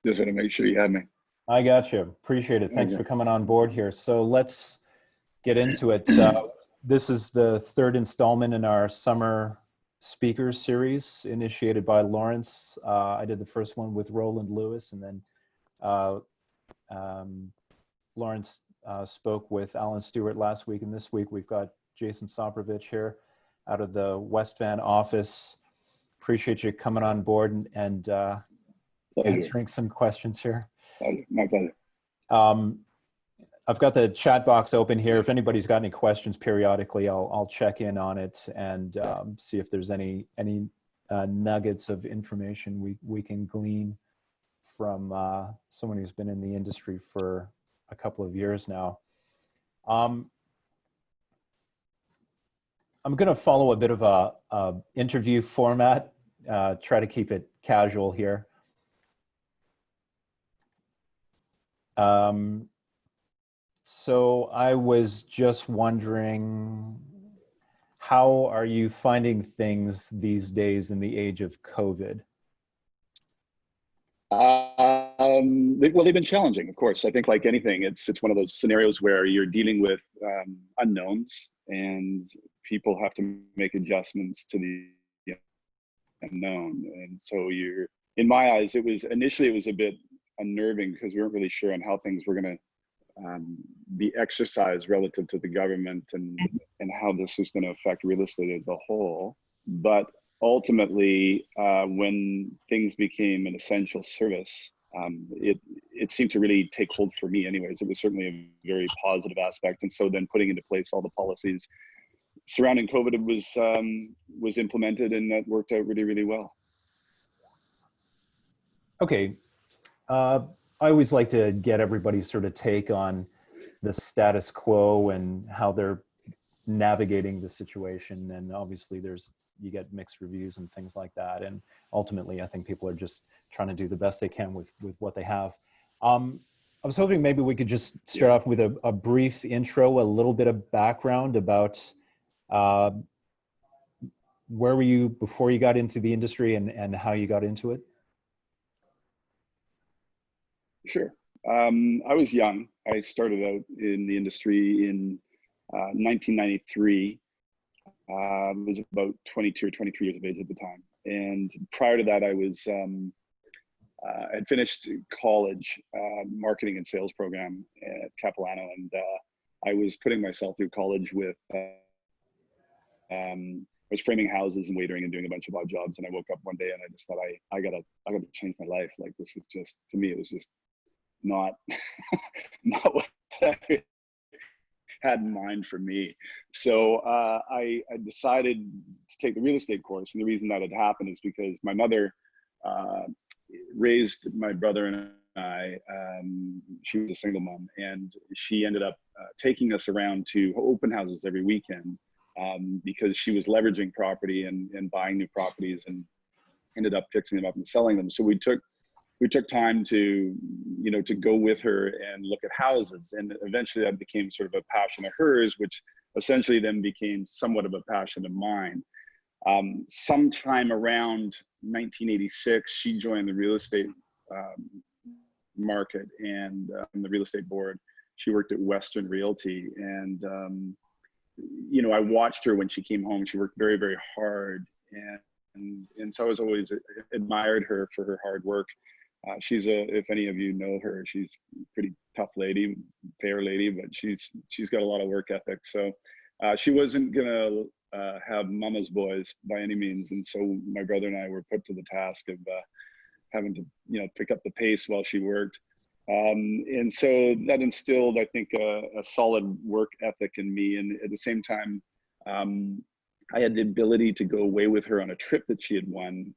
Just want to make sure you have me. I got you. Appreciate it. Thanks Okay. for coming on board here. So let's get into it. This is the third installment in our summer speakers series initiated by Lawrence. I did the first one with Roland Lewis, and then Lawrence spoke with Alan Stewart last week. And this week we've got Jason Soprovich here out of the West Van office. Appreciate you coming on board and answering some questions here. Pleasure. My pleasure. I've got the chat box open here. If anybody's got any questions periodically, I'll check in on it and see if there's any nuggets of information we can glean from someone who's been in the industry for a couple of years now. I'm going to follow a bit of a interview format, try to keep it casual here. So I was just wondering, how are you finding things these days in the age of COVID? Well, they've been challenging, of course. I think like anything, it's one of those scenarios where you're dealing with unknowns and people have to make adjustments to the unknown. And so in my eyes, initially it was a bit unnerving because we weren't really sure on how things were going to be exercised relative to the government and how this was going to affect real estate as a whole. But ultimately, when things became an essential service, it seemed to really take hold for me anyways. It was certainly a very positive aspect. And so then putting into place all the policies surrounding COVID was implemented, and that worked out really, really well. Okay. I always like to get everybody's sort of take on the status quo and how they're navigating the situation. And obviously you get mixed reviews and things like that. And ultimately, I think people are just trying to do the best they can with what they have. I was hoping maybe we could just start off with a brief intro, a little bit of background about where were you before you got into the industry and how you got into it? Sure. I was young. I started out in the industry in 1993. I was about 22 or 23 years of age at the time. And prior to that, I was I'd finished college, marketing and sales program at Capilano, and I was putting myself through college with I was framing houses and waitering and doing a bunch of odd jobs. And I woke up one day and I just thought, I gotta change my life. Like, this is just, to me, it was just not what I had in mind for me. So I decided to take the real estate course. And the reason that had happened is because my mother raised my brother and I. She was a single mom, and she ended up taking us around to open houses every weekend because she was leveraging property and buying new properties and ended up fixing them up and selling them. So we took time to go with her and look at houses. And eventually that became sort of a passion of hers, which essentially then became somewhat of a passion of mine. Sometime around 1986, she joined the real estate market and the real estate board. She worked at Western Realty. And, I watched her when she came home. She worked very, very hard. And so I was always admired her for her hard work. If any of you know her, she's a pretty tough lady, fair lady, but she's got a lot of work ethic. So she wasn't gonna have mama's boys by any means. And so my brother and I were put to the task of having to, pick up the pace while she worked. And so that instilled, I think, a solid work ethic in me. And at the same time, I had the ability to go away with her on a trip that she had won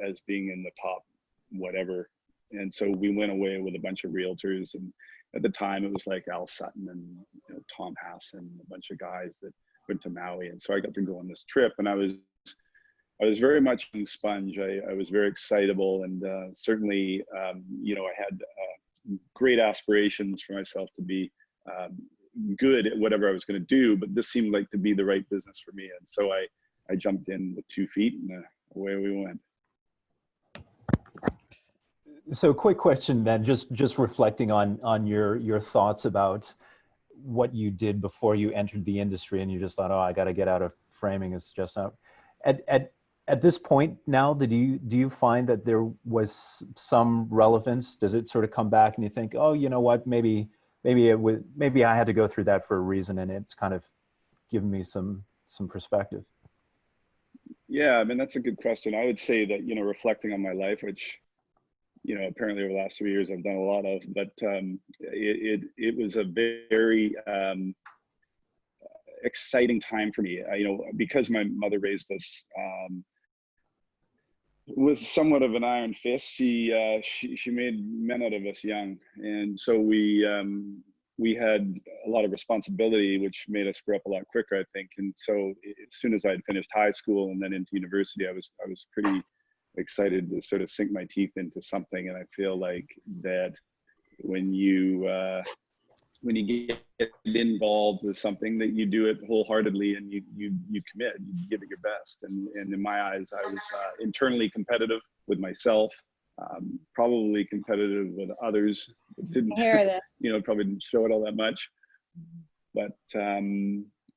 as being in the top whatever. And so we went away with a bunch of realtors, and at the time it was like Al Sutton and Tom Hassan, a bunch of guys that went to Maui. And so I got to go on this trip, and I was very much a sponge. I was very excitable, and certainly I had great aspirations for myself to be good at whatever I was going to do, but this seemed like to be the right business for me. And so I jumped in with 2 feet, and away we went. So quick question then, just reflecting on your thoughts about what you did before you entered the industry, and you just thought, oh, I got to get out of framing. It's just not. At this point now, do you find that there was some relevance? Does it sort of come back and you think, oh, you know what, maybe I had to go through that for a reason, and it's kind of given me some perspective. Yeah, I mean, that's a good question. I would say that, reflecting on my life, which, apparently over the last 3 years I've done a lot of, but it was a very exciting time for me. Because my mother raised us with somewhat of an iron fist. She made men out of us young, and so we had a lot of responsibility, which made us grow up a lot quicker, I think. And so as soon as I had finished high school and then into university, I was pretty excited to sort of sink my teeth into something. And I feel like that when you get involved with something, that you do it wholeheartedly, and you commit, you give it your best. And in my eyes, I was internally competitive with myself, probably competitive with others. Didn't hear that. probably didn't show it all that much, but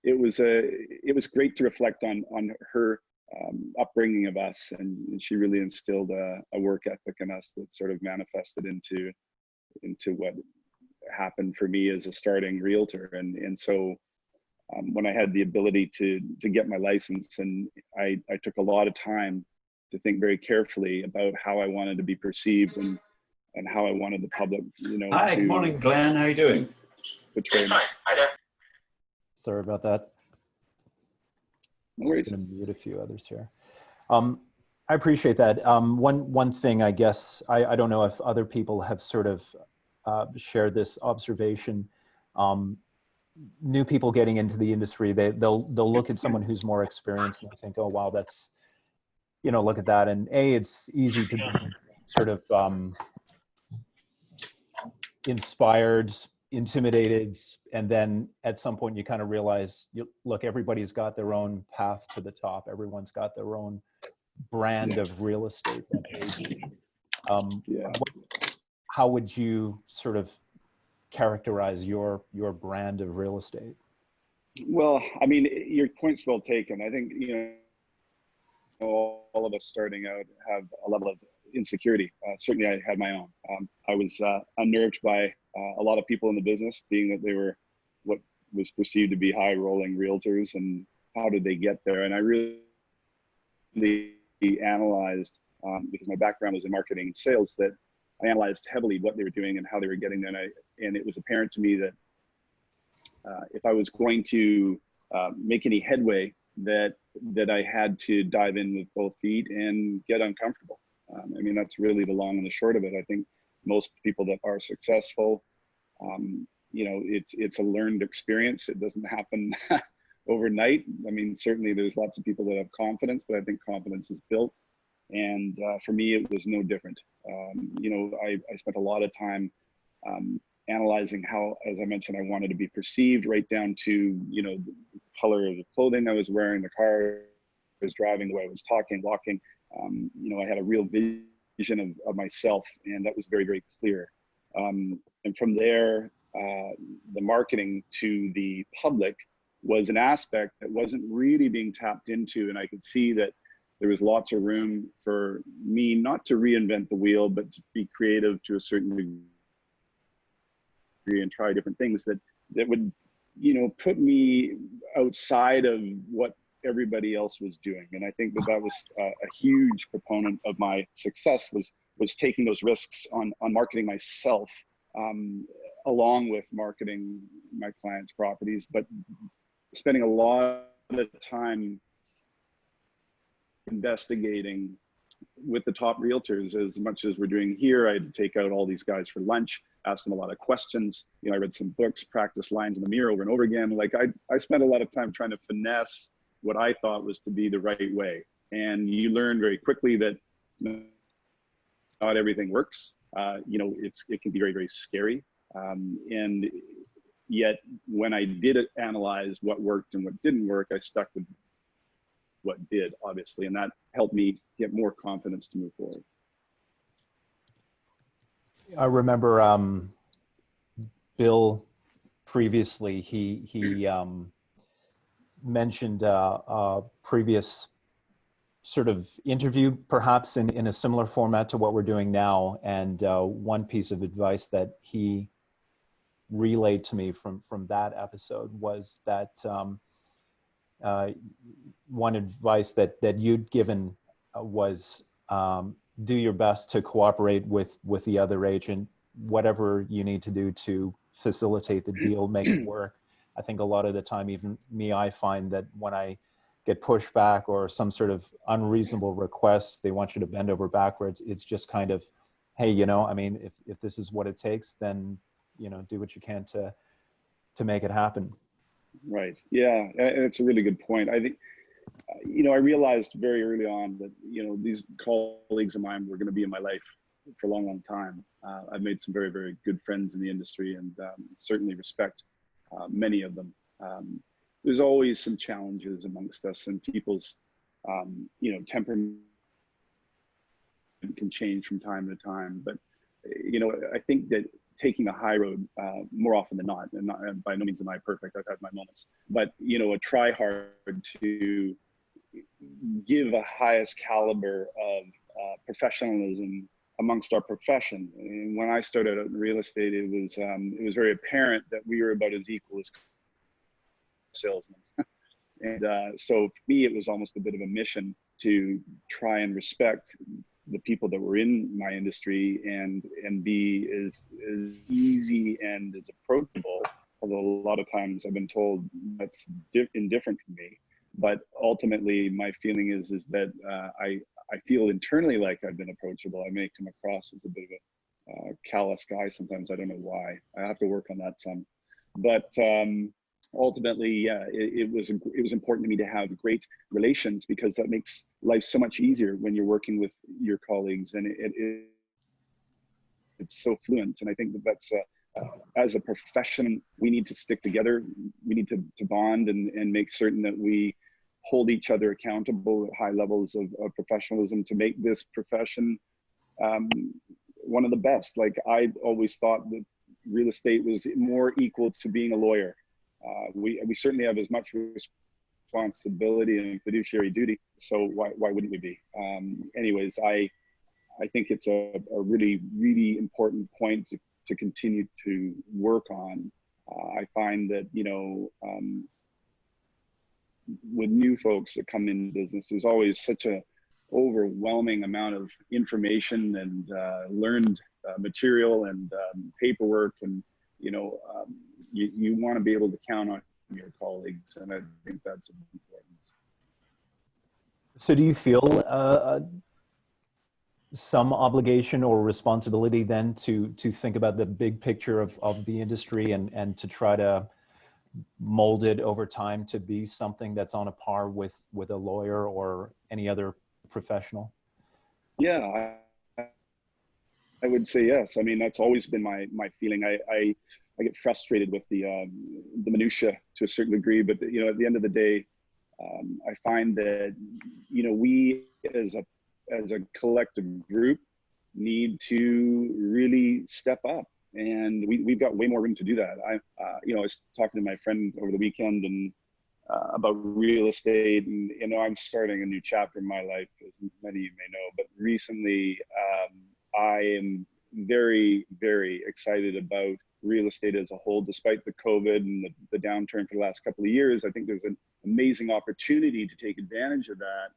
it was great to reflect on her upbringing of us, and she really instilled a work ethic in us that sort of manifested into what happened for me as a starting realtor. And so when I had the ability to get my license, and I took a lot of time to think very carefully about how I wanted to be perceived, and how I wanted the public, Hi, good morning, Glenn. How are you doing? Sorry about that. No worries. I'm going to mute a few others here. I appreciate that. One thing, I guess, I don't know if other people have sort of shared this observation. New people getting into the industry, they'll look at someone who's more experienced and they think, oh, wow, that's, look at that. And it's easy to be sort of inspired, intimidated, and then at some point you kind of realize, look, everybody's got their own path to the top. Everyone's got their own brand of real estate that they do. How would you sort of characterize your brand of real estate? Well, I mean, your point's well taken. I think, all of us starting out have a level of insecurity. Certainly I had my own. I was unnerved by a lot of people in the business, being that they were what was perceived to be high rolling realtors, and how did they get there? And I really analyzed, because my background was in marketing and sales, that I analyzed heavily what they were doing and how they were getting there. And it was apparent to me that if I was going to make any headway, that I had to dive in with both feet and get uncomfortable. I mean, that's really the long and the short of it. I think most people that are successful, it's a learned experience. It doesn't happen overnight. I mean, certainly there's lots of people that have confidence, but I think confidence is built. And for me, it was no different. I spent a lot of time analyzing how, as I mentioned, I wanted to be perceived, right down to, the color of the clothing I was wearing, the car I was driving, the way I was talking, walking. I had a real vision of myself, and that was very, very clear. And from there, the marketing to the public was an aspect that wasn't really being tapped into. And I could see that there was lots of room for me not to reinvent the wheel, but to be creative to a certain degree and try different things that would, put me outside of what everybody else was doing. And I think that was a huge proponent of my success, was taking those risks on marketing myself, along with marketing my clients' properties, but spending a lot of time investigating with the top realtors. As much as we're doing here, I had to take out all these guys for lunch, ask them a lot of questions. I read some books, practiced lines in the mirror over and over again. Like I spent a lot of time trying to finesse what I thought was to be the right way. And you learn very quickly that not everything works. It can be very, very scary. And yet when I did analyze what worked and what didn't work, I stuck with what did, obviously, and that helped me get more confidence to move forward. I remember Bill previously, he mentioned a previous sort of interview, perhaps in a similar format to what we're doing now. And one piece of advice that he relayed to me from that episode was that one advice that you'd given was do your best to cooperate with the other agent, whatever you need to do to facilitate the deal, make it work. I think a lot of the time, even me, I find that when I get pushback or some sort of unreasonable request, they want you to bend over backwards. It's just kind of, hey, I mean, if this is what it takes, then, do what you can to make it happen. Right. Yeah. And it's a really good point. I think, I realized very early on that, these colleagues of mine were going to be in my life for a long, long time. I've made some very, very good friends in the industry and certainly respect many of them. There's always some challenges amongst us, and people's, temperament can change from time to time. But, I think that taking the high road more often than not, and by no means am I perfect, I've had my moments, but, I try hard to give a highest caliber of professionalism amongst our profession. And when I started out in real estate, it was very apparent that we were about as equal as salesmen. And so for me, it was almost a bit of a mission to try and respect the people that were in my industry and be as easy and as approachable. Although a lot of times I've been told that's indifferent to me. But ultimately, my feeling is that I feel internally like I've been approachable. I may come across as a bit of a callous guy sometimes. I don't know why. I have to work on that some. But ultimately, yeah, it was important to me to have great relations, because that makes life so much easier when you're working with your colleagues, and it's so fluent. And I think that's as a profession, we need to stick together. We need to bond and make certain that we hold each other accountable at high levels of professionalism to make this profession one of the best. Like, I always thought that real estate was more equal to being a lawyer. We certainly have as much responsibility and fiduciary duty, so why wouldn't we be? Anyways, I think it's a really, really important point to continue to work on. I find that, with new folks that come in business, there's always such a overwhelming amount of information and learned material and paperwork, and you want to be able to count on your colleagues, and I think that's important. So do you feel some obligation or responsibility then to think about the big picture of the industry and to try to mold it over time to be something that's on a par with a lawyer or any other professional? Yeah, I would say yes. I mean, that's always been my feeling. I get frustrated with the minutia to a certain degree, but at the end of the day, I find that we as a collective group need to really step up, and we've got way more room to do that. I was talking to my friend over the weekend and about real estate, and I'm starting a new chapter in my life, as many of you may know. But recently, I am very, very excited about real estate as a whole. Despite the COVID and the downturn for the last couple of years, I think there's an amazing opportunity to take advantage of that.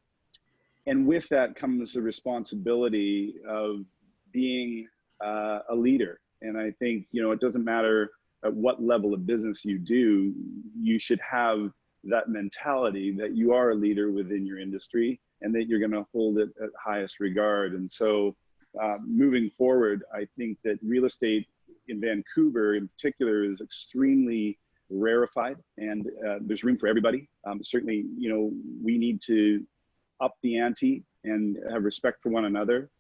And with that comes the responsibility of being a leader. And I think, it doesn't matter at what level of business you do, you should have that mentality that you are a leader within your industry and that you're going to hold it at highest regard. And so moving forward, I think that real estate in Vancouver in particular is extremely rarefied, and there's room for everybody. Certainly, we need to up the ante and have respect for one another,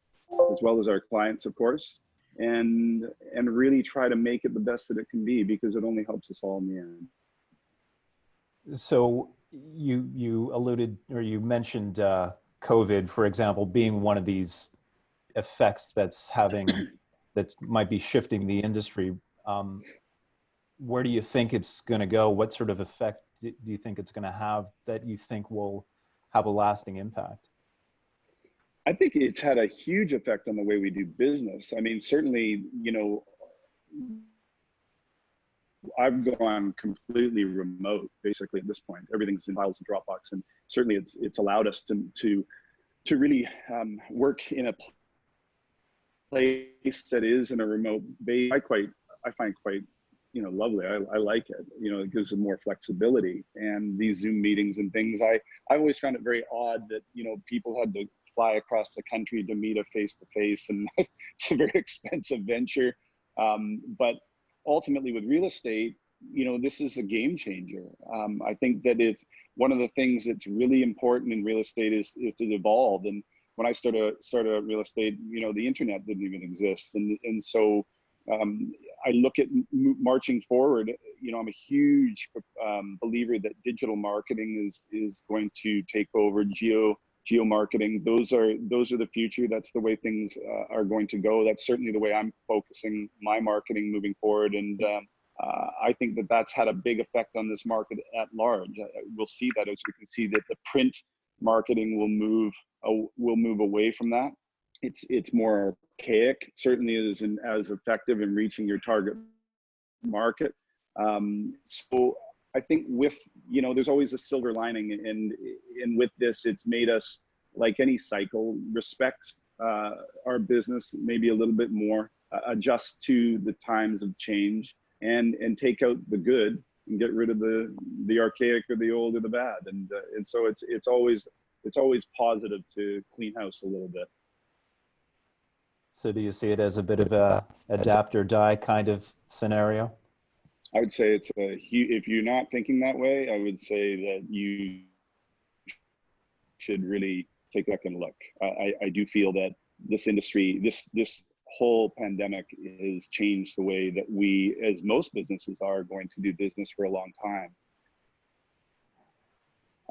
as well as our clients, of course, and really try to make it the best that it can be, because it only helps us all in the end. So you alluded, or you mentioned COVID, for example, being one of these effects that's having that might be shifting the industry. Where do you think it's going to go? What sort of effect do you think it's going to have that you think will have a lasting impact? I think it's had a huge effect on the way we do business. I mean, certainly, you know, I've gone completely remote basically at this point. Everything's in files in Dropbox, and certainly it's allowed us to really work in a place that is in a remote base. I find quite, you know, lovely. I like it. You know, it gives them more flexibility. And these Zoom meetings and things, I always found it very odd that, you know, people had to fly across the country to meet a face-to-face, and it's a very expensive venture. But ultimately with real estate, you know, this is a game changer. I think that it's one of the things that's really important in real estate is to evolve. And when I started real estate, you know, the internet didn't even exist. And so I look at marching forward. You know, I'm a huge believer that digital marketing is going to take over. Geo marketing. Those are the future. That's the way things are going to go. That's certainly the way I'm focusing my marketing moving forward. And I think that that's had a big effect on this market at large. We'll see that, as we can see that the print marketing will move away from that. It's more archaic. Certainly isn't as effective in reaching your target market. So I think with, you know, there's always a silver lining, and with this, it's made us, like any cycle, respect our business maybe a little bit more, adjust to the times of change, and take out the good and get rid of the archaic or the old or the bad. And so it's always positive to clean house a little bit. So do you see it as a bit of a adapt or die kind of scenario? I would say it's if you're not thinking that way, I would say that you should really take a second look. I do feel that this industry, this whole pandemic has changed the way that we, as most businesses, are going to do business for a long time.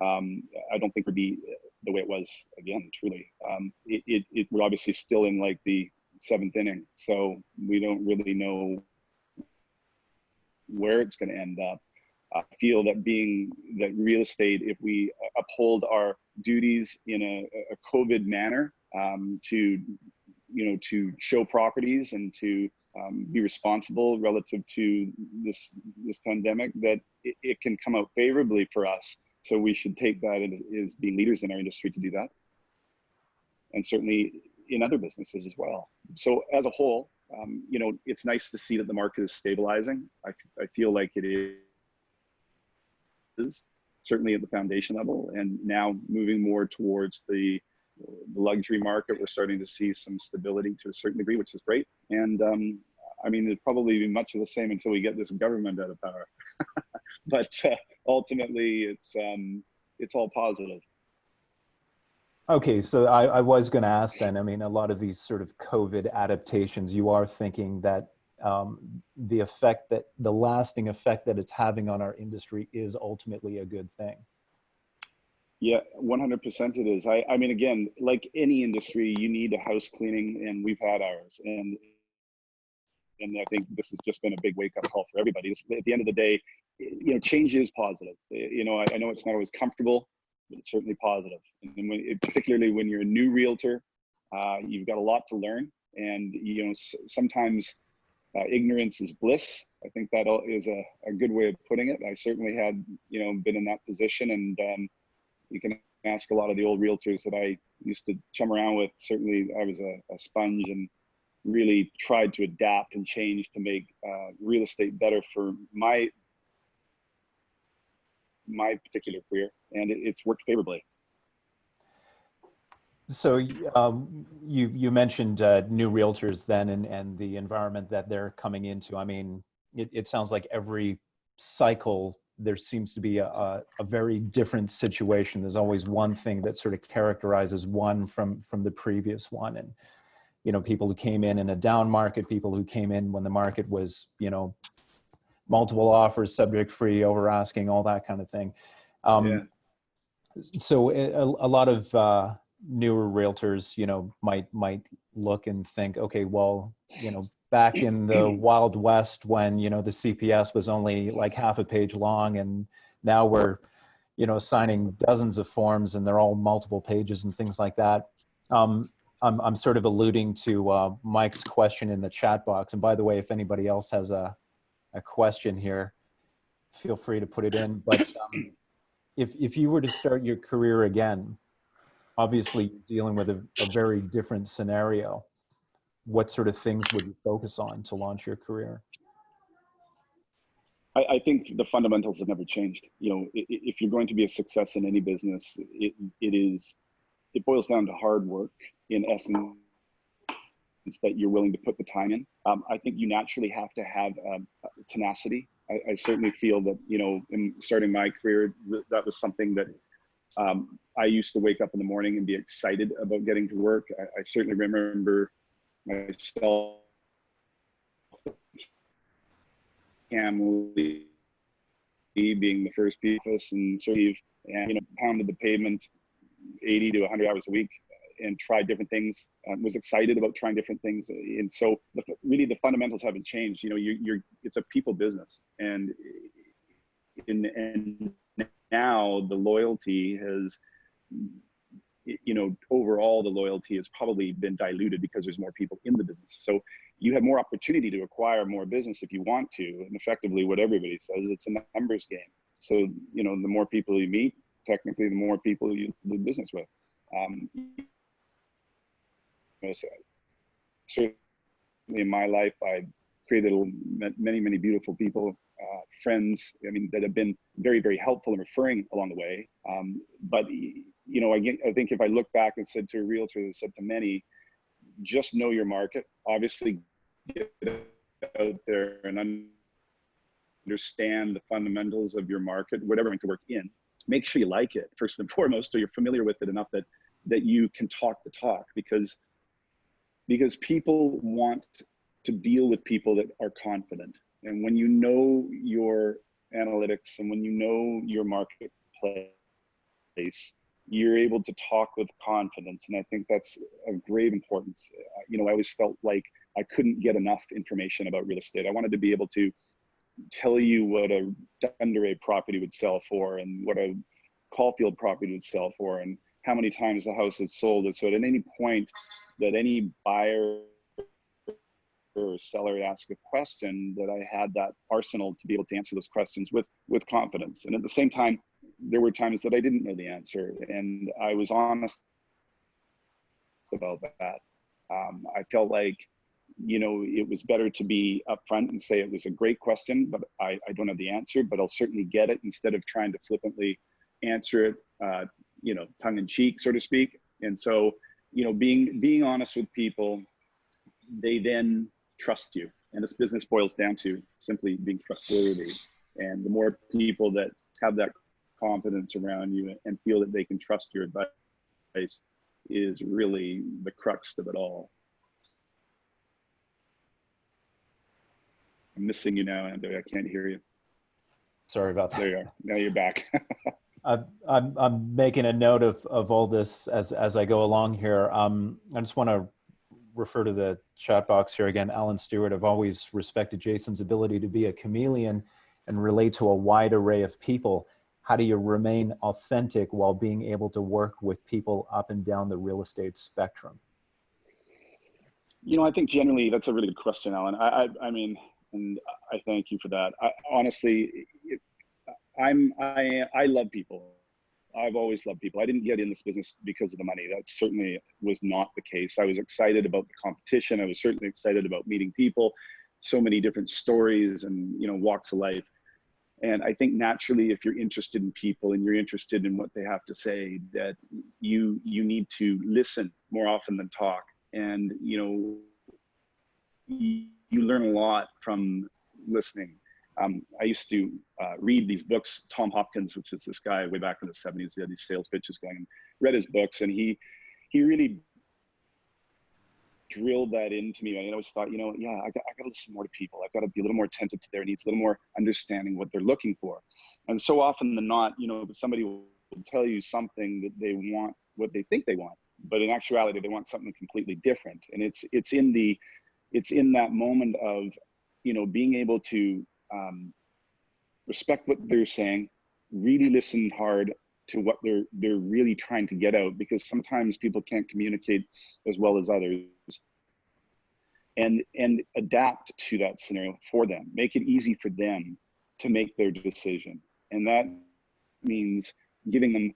I don't think it would be the way it was again, truly. We're obviously still in like the 7th inning, so we don't really know where it's going to end up. I feel that real estate, if we uphold our duties in a COVID manner, to show properties and to be responsible relative to this pandemic, that it can come out favorably for us. So we should take that as being leaders in our industry to do that, and certainly in other businesses as well. So as a whole, you know, it's nice to see that the market is stabilizing. I feel like it is certainly at the foundation level, and now moving more towards the luxury market, we're starting to see some stability to a certain degree, which is great. And I mean, it'll probably be much of the same until we get this government out of power. But ultimately, it's all positive. Okay, so I was going to ask then, I mean, a lot of these sort of COVID adaptations, you are thinking that the lasting effect that it's having on our industry is ultimately a good thing. Yeah, 100% it is. I mean, again, like any industry, you need a house cleaning, and we've had ours. And I think this has just been a big wake-up call for everybody. At the end of the day, you know, change is positive. You know, I know it's not always comfortable, but it's certainly positive. And particularly when you're a new realtor, you've got a lot to learn. And, you know, sometimes ignorance is bliss. I think that is a good way of putting it. I certainly had, you know, been in that position, and you can ask a lot of the old realtors that I used to chum around with. Certainly I was a sponge and really tried to adapt and change to make real estate better for my particular career, and it's worked favorably. So you mentioned new realtors then, and the environment that they're coming into. I mean, it sounds like every cycle there seems to be a very different situation. There's always one thing that sort of characterizes one from the previous one. And, you know, people who came in a down market, people who came in when the market was, you know, multiple offers, subject free, over asking, all that kind of thing. Yeah. So a lot of newer realtors, might look and think, okay, well, back in the Wild West when, the CPS was only like half a page long, and now we're, signing dozens of forms and they're all multiple pages and things like that. I'm sort of alluding to Mike's question in the chat box. And by the way, if anybody else has a question here, feel free to put it in. But if you were to start your career again, obviously you're dealing with a very different scenario. What sort of things would you focus on to launch your career? I think the fundamentals have never changed. If you're going to be a success in any business, it boils down to hard work, in essence, that you're willing to put the time in. I think you naturally have to have tenacity. I certainly feel that, in starting my career, that was something that I used to wake up in the morning and be excited about getting to work. I certainly remember myself, Cam Lee being the first office, and so pounded the pavement 80 to 100 hours a week and tried different things. Was excited about trying different things, and so really the fundamentals haven't changed. It's a people business, and now the loyalty has, overall the loyalty has probably been diluted because there's more people in the business. So you have more opportunity to acquire more business if you want to, and effectively what everybody says, it's a numbers game. So, the more people you meet, technically the more people you do business with. Certainly in my life, I've created many, many beautiful people, friends, that have been very, very helpful in referring along the way. But, I think if I look back and said to a realtor, that said to many, just know your market. Obviously, get out there and understand the fundamentals of your market, whatever you're going to work in. Make sure you like it, first and foremost, or you're familiar with it enough that you can talk the talk, because people want to deal with people that are confident. And when you know your analytics and when you know your marketplace, you're able to talk with confidence. And I think that's of great importance. I always felt like I couldn't get enough information about real estate. I wanted to be able to tell you what a Dunderray property would sell for, and what a Caulfield property would sell for, and how many times the house had sold. And so at any point that any buyer or seller asked a question, that I had that arsenal to be able to answer those questions with confidence. And at the same time, there were times that I didn't know the answer, and I was honest about that. I felt like, it was better to be upfront and say it was a great question, but I don't have the answer, but I'll certainly get it, instead of trying to flippantly answer it, tongue in cheek, so to speak. And so, being honest with people, they then trust you. And this business boils down to simply being trustworthy. And the more people that have that confidence around you and feel that they can trust your advice is really the crux of it all. I'm missing you now, Andy. I can't hear you. Sorry about that. There you are. Now you're back. I'm making a note of all this as I go along here. I just want to refer to the chat box here again. Alan Stewart: I've always respected Jason's ability to be a chameleon and relate to a wide array of people. How do you remain authentic while being able to work with people up and down the real estate spectrum? I think generally that's a really good question, Alan. I mean, and I thank you for that. Honestly, I love people. I've always loved people. I didn't get in this business because of the money. That certainly was not the case. I was excited about the competition. I was certainly excited about meeting people, so many different stories and, walks of life. And I think naturally, if you're interested in people and you're interested in what they have to say, that you need to listen more often than talk. And, you learn a lot from listening. I used to read these books, Tom Hopkins, which is this guy way back in the 70s, he had these sales pitches going, and read his books, and he really drilled that into me. I always thought, yeah, I got to listen more to people. I've got to be a little more attentive to their needs, a little more understanding what they're looking for. And so often than not, somebody will tell you something that they want, what they think they want. but in actuality, they want something completely different. And it's in that moment of, you know, being able to respect what they're saying, really listen hard to what they're really trying to get out, because sometimes people can't communicate as well as others, and adapt to that scenario for them, make it easy for them to make their decision. And that means giving them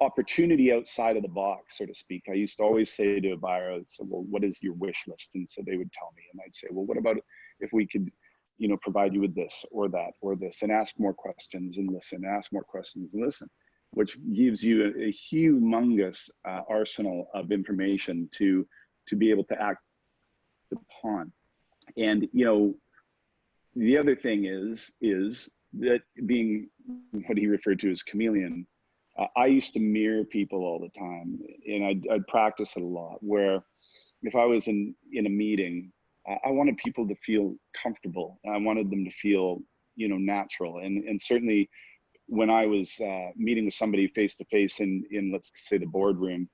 opportunity outside of the box, so to speak. I used to always say to a buyer, I'd say, well, what is your wish list? And so they would tell me, and I'd say, well, what about if we could, you know, provide you with this or that or this, and ask more questions and listen, ask more questions and listen, which gives you a humongous arsenal of information to be able to act upon. And, you know, the other thing is that, being what he referred to as chameleon, I used to mirror people all the time, and I'd practice it a lot, where if I was in a meeting, I wanted people to feel comfortable. I wanted them to feel, you know, natural. And certainly when I was meeting with somebody face to face in, let's say, the boardroom,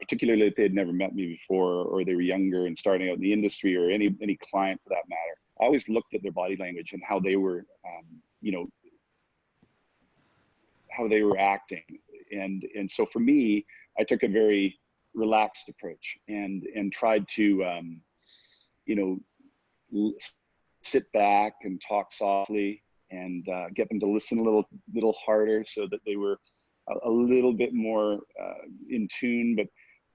particularly if they had never met me before, or they were younger and starting out in the industry, or any client for that matter, I always looked at their body language and how they were, you know, how they were acting. And so for me, I took a very relaxed approach and tried to, you know, sit back and talk softly, and get them to listen a little harder, so that they were a little bit more in tune. But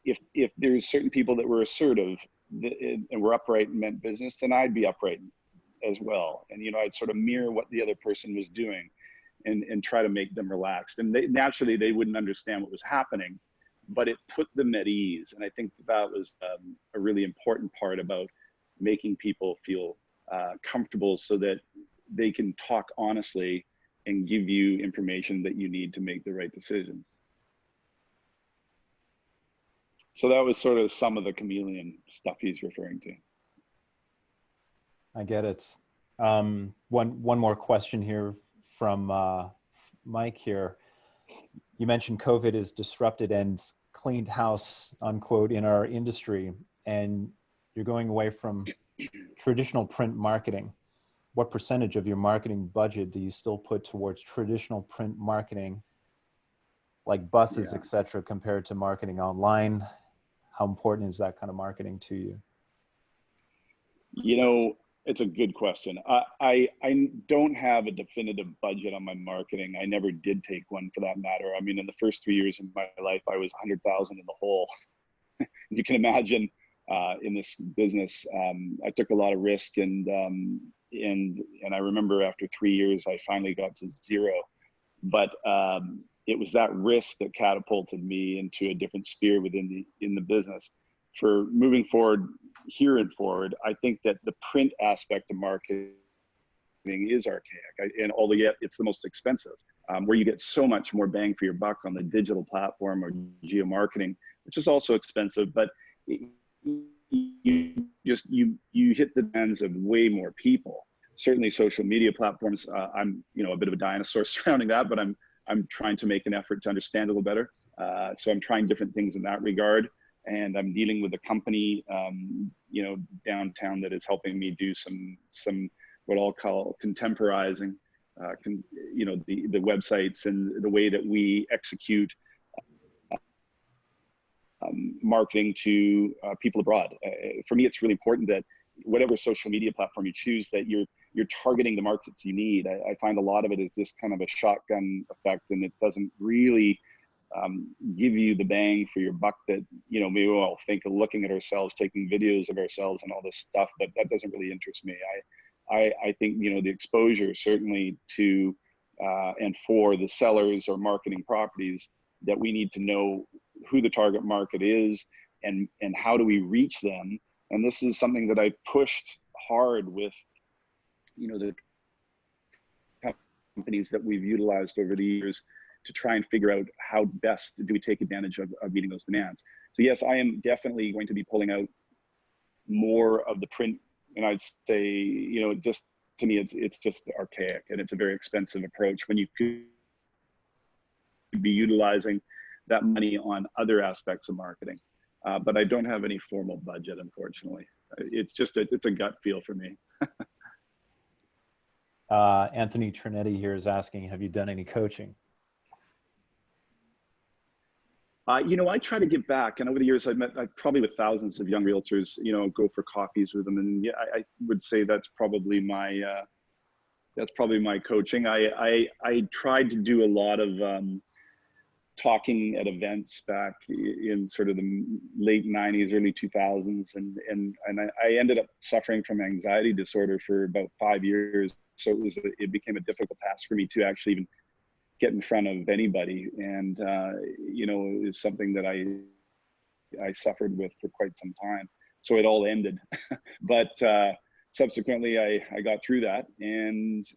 if there's certain people that were assertive and were upright and meant business, then I'd be upright as well. And, you know, I'd sort of mirror what the other person was doing, and try to make them relaxed. And naturally they wouldn't understand what was happening, but it put them at ease. And I think that was a really important part about making people feel comfortable, so that they can talk honestly and give you information that you need to make the right decisions. So that was sort of some of the chameleon stuff he's referring to. I get it. One more question here from Mike here. You mentioned COVID has disrupted and cleaned house, unquote, in our industry, and you're going away from traditional print marketing. What percentage of your marketing budget do you still put towards traditional print marketing, like buses, et cetera, compared to marketing online? How important is that kind of marketing to you? You know, it's a good question. I don't have a definitive budget on my marketing. I never did take one, for that matter. I mean, in the first 3 years of my life, I was 100,000 in the hole. You can imagine, in this business, I took a lot of risk, and I remember after 3 years, I finally got to zero. But it was that risk that catapulted me into a different sphere within the business. For moving forward, here and forward, I think that the print aspect of marketing is archaic, and although yet it's the most expensive, where you get so much more bang for your buck on the digital platform or geo-marketing, which is also expensive, but you hit the demands of way more people. Certainly social media platforms, I'm, you know, a bit of a dinosaur surrounding that, but I'm trying to make an effort to understand a little better. So I'm trying different things in that regard. And I'm dealing with a company, you know, downtown that is helping me do some what I'll call contemporizing, you know, the websites and the way that we execute marketing to people abroad. For me, it's really important that whatever social media platform you choose, that you're targeting the markets you need. I find a lot of it is just kind of a shotgun effect, and it doesn't really give you the bang for your buck that, you know, maybe we'll think of looking at ourselves, taking videos of ourselves and all this stuff, but that doesn't really interest me. I think, you know, the exposure certainly to and for the sellers or marketing properties, that we need to know who the target market is and how do we reach them. And this is something that I pushed hard with, you know, the companies that we've utilized over the years to try and figure out how best do we take advantage of meeting those demands. So yes, I am definitely going to be pulling out more of the print, and I'd say, you know, just to me, it's just archaic, and it's a very expensive approach when you could be utilizing that money on other aspects of marketing. But I don't have any formal budget, unfortunately. It's just it's a gut feel for me. Anthony Trinetti here is asking, have you done any coaching? I try to give back, and over the years I've probably with thousands of young realtors, go for coffees with them, and yeah, I would say that's probably my coaching. I tried to do a lot of talking at events back in sort of the late 90s, early 2000s, and I ended up suffering from anxiety disorder for about 5 years. So it became a difficult task for me to actually even get in front of anybody, and is something that I suffered with for quite some time. So it all ended, but subsequently I got through that, and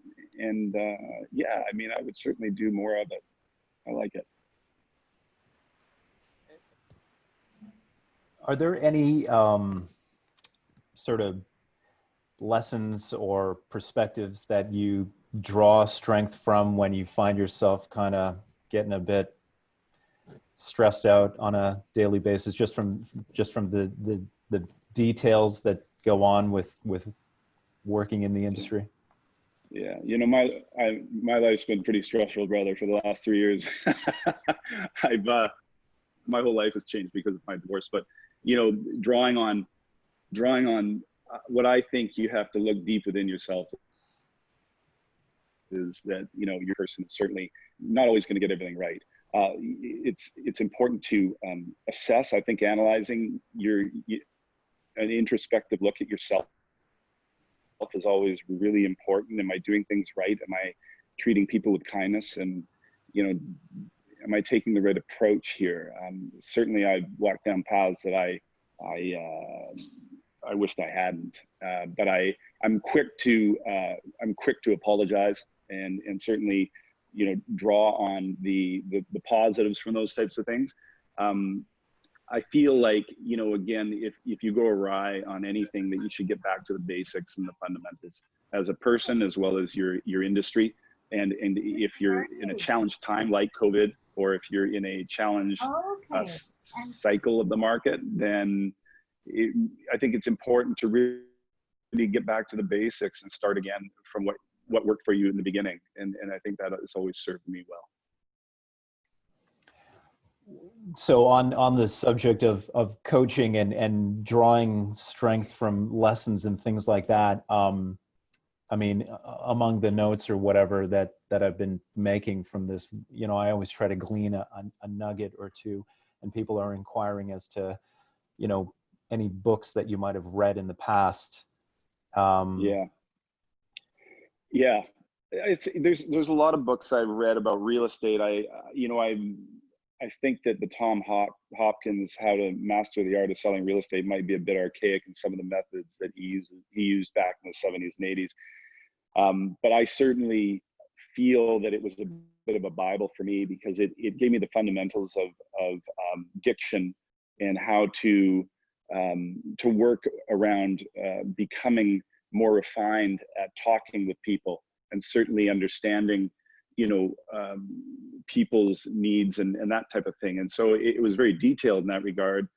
yeah, I mean, I would certainly do more of it. I like it. Are there any sort of lessons or perspectives that you draw strength from when you find yourself kind of getting a bit stressed out on a daily basis, just from the details that go on with working in the industry? Yeah, my life's been pretty stressful, brother, for the last 3 years. My whole life has changed because of my divorce, but drawing on what I think you have to look deep within yourself is that your person is certainly not always going to get everything right. It's important to assess. I think analyzing an introspective look at yourself is always really important. Am I doing things right? Am I treating people with kindness? And am I taking the right approach here? Certainly, I've walked down paths that I wished I hadn't. But I'm quick to apologize and certainly draw on the positives from those types of things. I feel like again, if you go awry on anything, that you should get back to the basics and the fundamentals as a person as well as your industry. And if you're in a challenged time like COVID, or if you're in a challenged cycle of the market, then I think it's important to really get back to the basics and start again from what worked for you in the beginning. And I think that has always served me well. So on the subject of coaching and drawing strength from lessons and things like that, I mean, among the notes or whatever that I've been making from this, I always try to glean a nugget or two, and people are inquiring as to, any books that you might have read in the past. Yeah. There's a lot of books I've read about real estate. I think that the Tom Hopkins How to Master the Art of Selling Real Estate might be a bit archaic in some of the methods that he used back in the 70s and 80s. But I certainly feel that it was a bit of a Bible for me, because it gave me the fundamentals of diction and how to work around becoming more refined at talking with people, and certainly understanding people's needs and that type of thing. And so it was very detailed in that regard.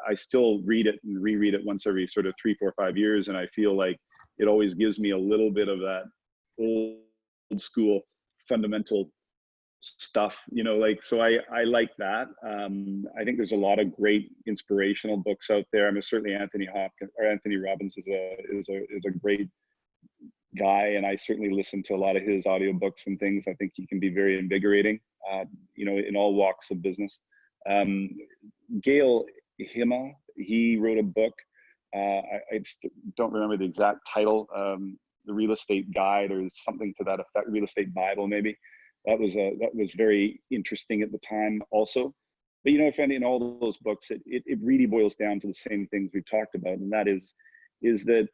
I still read it and reread it once every sort of 3, 4, 5 years, and I feel like it always gives me a little bit of that old school fundamental stuff, so I like that. I think there's a lot of great inspirational books out there. I mean, certainly Anthony Robbins is a great guy, and I certainly listen to a lot of his audiobooks and things. I think he can be very invigorating, in all walks of business. Gail Hima, he wrote a book. I just don't remember the exact title. The Real Estate Guide, or something to that effect. Real Estate Bible, maybe. That was very interesting at the time, also. But if any, in all those books, it really boils down to the same things we've talked about, and that is that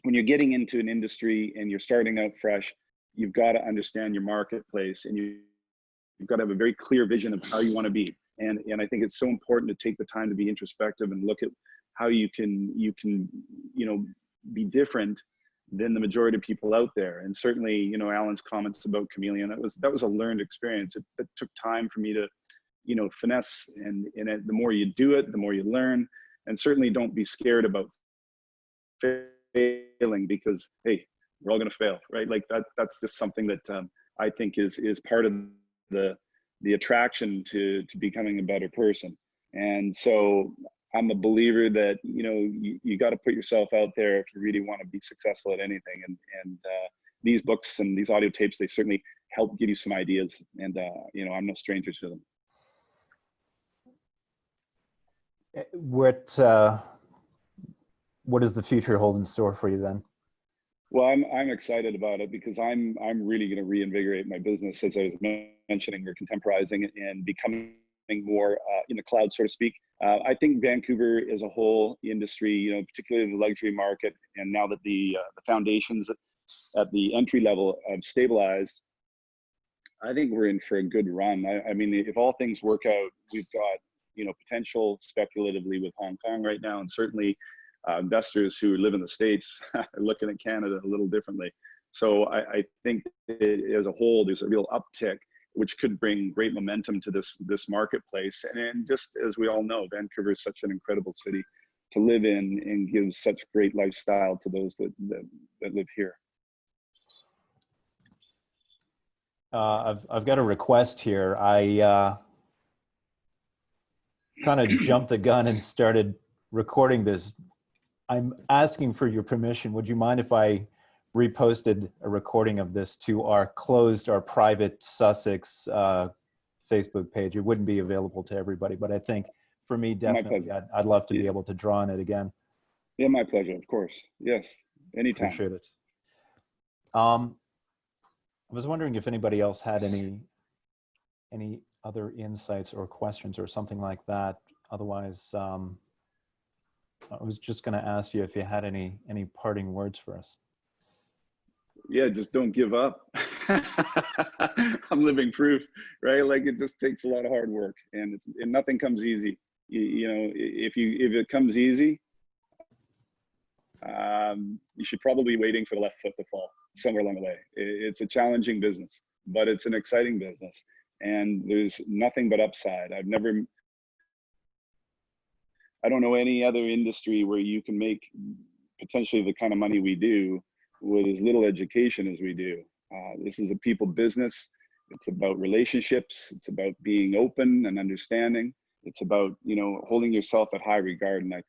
when you're getting into an industry and you're starting out fresh, you've got to understand your marketplace, and you've got to have a very clear vision of how you want to be. And I think it's so important to take the time to be introspective and look at how you can be different than the majority of people out there. And certainly, Alan's comments about chameleon, that was a learned experience. It took time for me to finesse, and the more you do it, the more you learn. And certainly don't be scared about failing, because hey, we're all going to fail, right? Like that's just something that I think is part of the attraction to becoming a better person. And so I'm a believer that you got to put yourself out there if you really want to be successful at anything. And these books and these audio tapes, they certainly help give you some ideas. And I'm no stranger to them. What does the future hold in store for you then? Well, I'm excited about it, because I'm really going to reinvigorate my business. As I was mentioning, we're contemporizing and becoming more in the cloud, so to speak. I think Vancouver as a whole industry, particularly the luxury market, and now that the foundations at the entry level have stabilized, I think we're in for a good run. I mean, if all things work out, we've got potential speculatively with Hong Kong right now, and certainly investors who live in the States are looking at Canada a little differently. So I think as a whole, there's a real uptick, which could bring great momentum to this marketplace. And just as we all know, Vancouver is such an incredible city to live in, and gives such great lifestyle to those that live here. I've got a request here. I kind of jumped the gun and started recording this. I'm asking for your permission. Would you mind if I reposted a recording of this to our private Sussex Facebook page? It wouldn't be available to everybody, but I think for me, definitely, I'd love to be able to draw on it again. Yeah, my pleasure, of course. Yes, anytime. Appreciate it. I was wondering if anybody else had any other insights or questions or something like that. Otherwise, I was just going to ask you if you had any parting words for us. Yeah, just don't give up. I'm living proof, right? Like, it just takes a lot of hard work, and nothing comes easy. If it comes easy, you should probably be waiting for the left foot to fall somewhere along the way. It's a challenging business, but it's an exciting business, and there's nothing but upside. I don't know any other industry where you can make potentially the kind of money we do with as little education as we do. This is a people business. It's about relationships. It's about being open and understanding. It's about, holding yourself at high regard. And I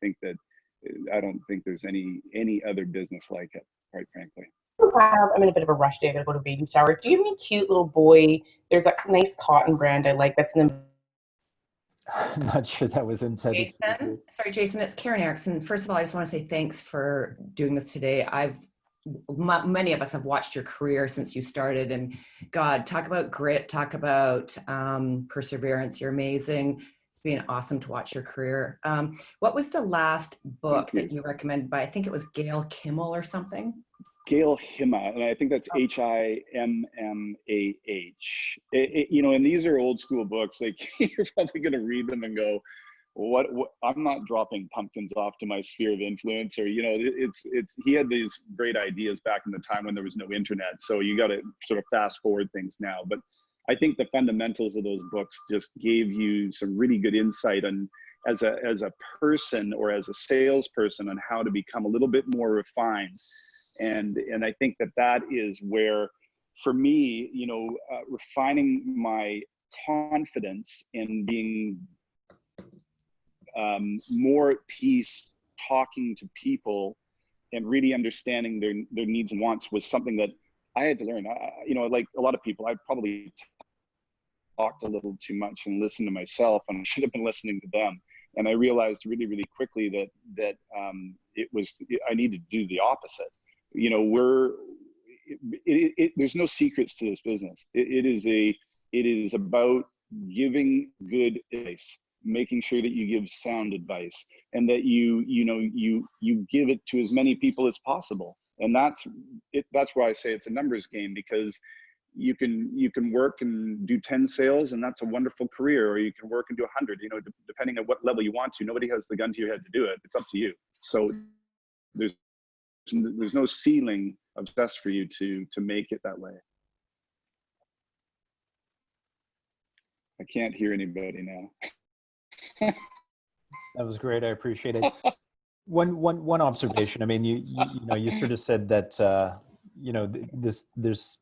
don't think there's any other business like it, quite frankly. I'm in a bit of a rush day. I gotta go to a baby shower. Do you have any cute little boy? There's a nice cotton brand I like that's in the... I'm not sure that was intended. Jason, it's Karen Erickson. First of all, I just want to say thanks for doing this today. Many of us have watched your career since you started, and God, talk about grit, talk about perseverance. You're amazing. It's been awesome to watch your career. What was the last book that you recommended by, I think it was Gail Kimmel or something? Gail Himma, and I think that's Himmah. And these are old school books. Like, you're probably going to read them and go, what I'm not dropping pumpkins off to my sphere of influence, or he had these great ideas back in the time when there was no internet, so you got to sort of fast forward things now. But I think the fundamentals of those books just gave you some really good insight on, as a person or as a salesperson, on how to become a little bit more refined. And I think that is where, for me, refining my confidence in being more at peace, talking to people and really understanding their needs and wants, was something that I had to learn. Like a lot of people, I probably talked a little too much and listened to myself, and I should have been listening to them. And I realized really, really quickly that I needed to do the opposite. There's no secrets to this business. It is about giving good advice, making sure that you give sound advice, and that you give it to as many people as possible. And that's why I say it's a numbers game, because you can work and do 10 sales, and that's a wonderful career, or you can work and do 100, depending on what level you want to. Nobody has the gun to your head to do it. It's up to you. So there's no ceiling of success for you to make it that way. I can't hear anybody now. That was great. I appreciate it. One observation. I mean, you know, you sort of said that you know, there's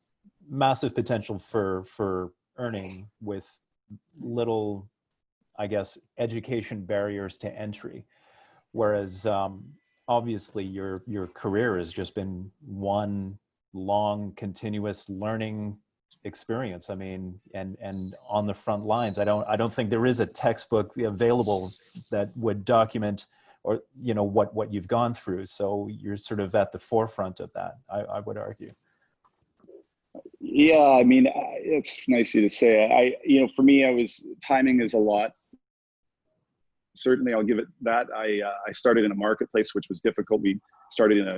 massive potential for earning with little, I guess, education barriers to entry, whereas obviously your career has just been one long continuous learning experience. I mean, and on the front lines, I don't think there is a textbook available that would document, or you know, what you've gone through. So you're sort of at the forefront of that, I would argue. Yeah, I mean, it's nice of you to say. You know, for me, timing is a lot. Certainly, I'll give it that. I started in a marketplace, which was difficult. We started in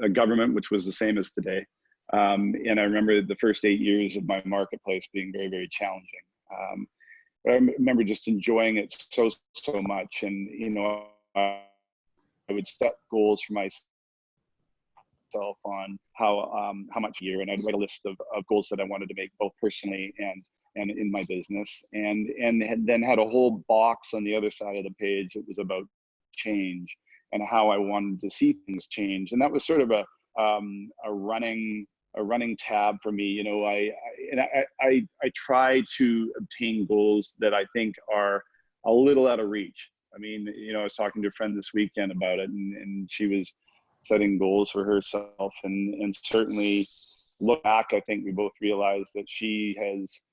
a government, which was the same as today. And I remember the first 8 years of my marketplace being very, very challenging. But I remember just enjoying it so much. And, you know, I would set goals for myself on how much a year, and I'd write a list of goals that I wanted to make, both personally and in my business, and then had a whole box on the other side of the page. It was about change and how I wanted to see things change. And that was sort of a running tab for me. You know, I try to obtain goals that I think are a little out of reach. I mean, you know, I was talking to a friend this weekend about it, and she was setting goals for herself, and certainly look back, I think we both realized that she has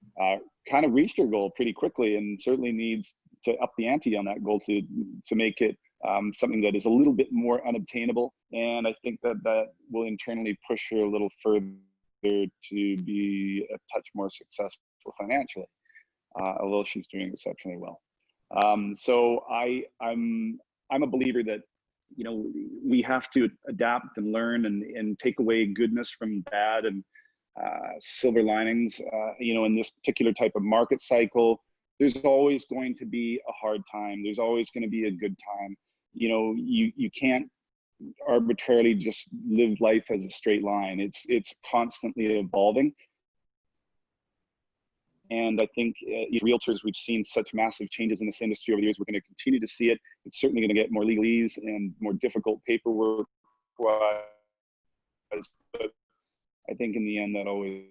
kind of reached her goal pretty quickly, and certainly needs to up the ante on that goal to make it something that is a little bit more unobtainable. And I think that will internally push her a little further to be a touch more successful financially, although she's doing exceptionally well. So I'm a believer that, you know, we have to adapt and learn and take away goodness from bad, and silver linings. You know, in this particular type of market cycle, there's always going to be a hard time. There's always going to be a good time. You know, you can't arbitrarily just live life as a straight line. It's constantly evolving. And I think as realtors, we've seen such massive changes in this industry over the years. We're going to continue to see it. It's certainly going to get more legalese and more difficult paperwork wise. But I think in the end, that always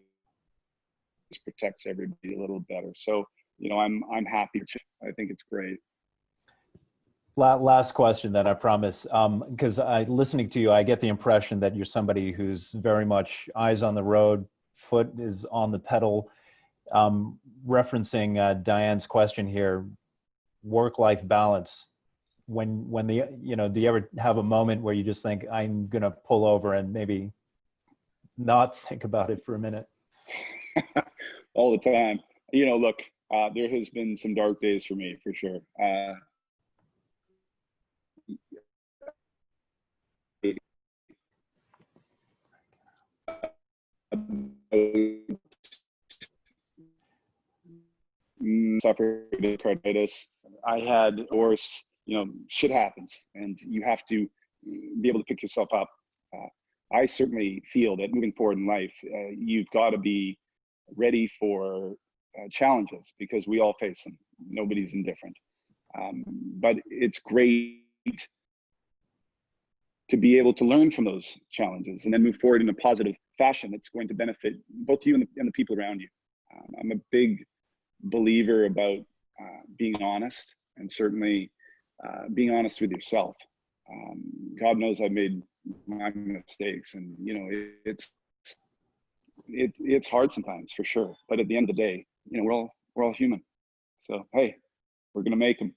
protects everybody a little better. So, you know, I'm happy. I think it's great. Last question then, I promise. Because listening to you, I get the impression that you're somebody who's very much eyes on the road, foot is on the pedal. Referencing Diane's question here, work-life balance. When you know, do you ever have a moment where you just think, I'm gonna pull over and maybe not think about it for a minute? All the time. You know, look, there has been some dark days for me, for sure. Suffered carditis. I had, or you know, shit happens, and you have to be able to pick yourself up. I certainly feel that moving forward in life, you've got to be ready for challenges, because we all face them. Nobody's indifferent. But it's great to be able to learn from those challenges and then move forward in a positive fashion that's going to benefit both you and the people around you. I'm a big believer about being honest, and certainly being honest with yourself. God knows I've made my mistakes, and you know, it's hard sometimes, for sure. But at the end of the day, you know, we're all human. So hey, we're gonna make them.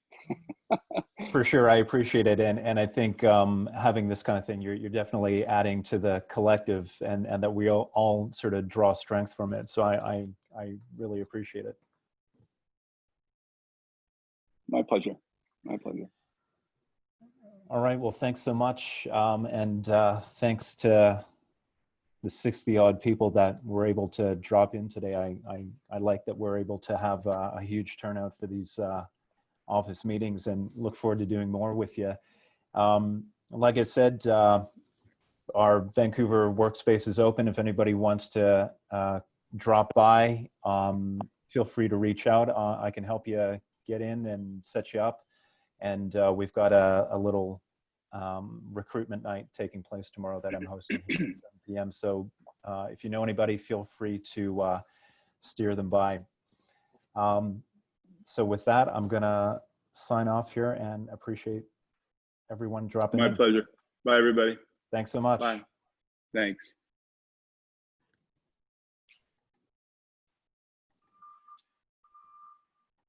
For sure, I appreciate it, and I think having this kind of thing, you're definitely adding to the collective, and that we all sort of draw strength from it. So I really appreciate it. My pleasure. My pleasure. All right. Well, thanks so much, and thanks to the 60 odd people that were able to drop in today. I like that we're able to have a huge turnout for these office meetings, and look forward to doing more with you. Like I said, our Vancouver workspace is open if anybody wants to drop by. feel free to reach out. I can help you get in and set you up. And we've got a little recruitment night taking place tomorrow that I'm hosting here at 7 p.m. So if you know anybody, feel free to steer them by. So with that, I'm going to sign off here and appreciate everyone dropping in. My pleasure. Bye, everybody. Thanks so much. Bye. Thanks.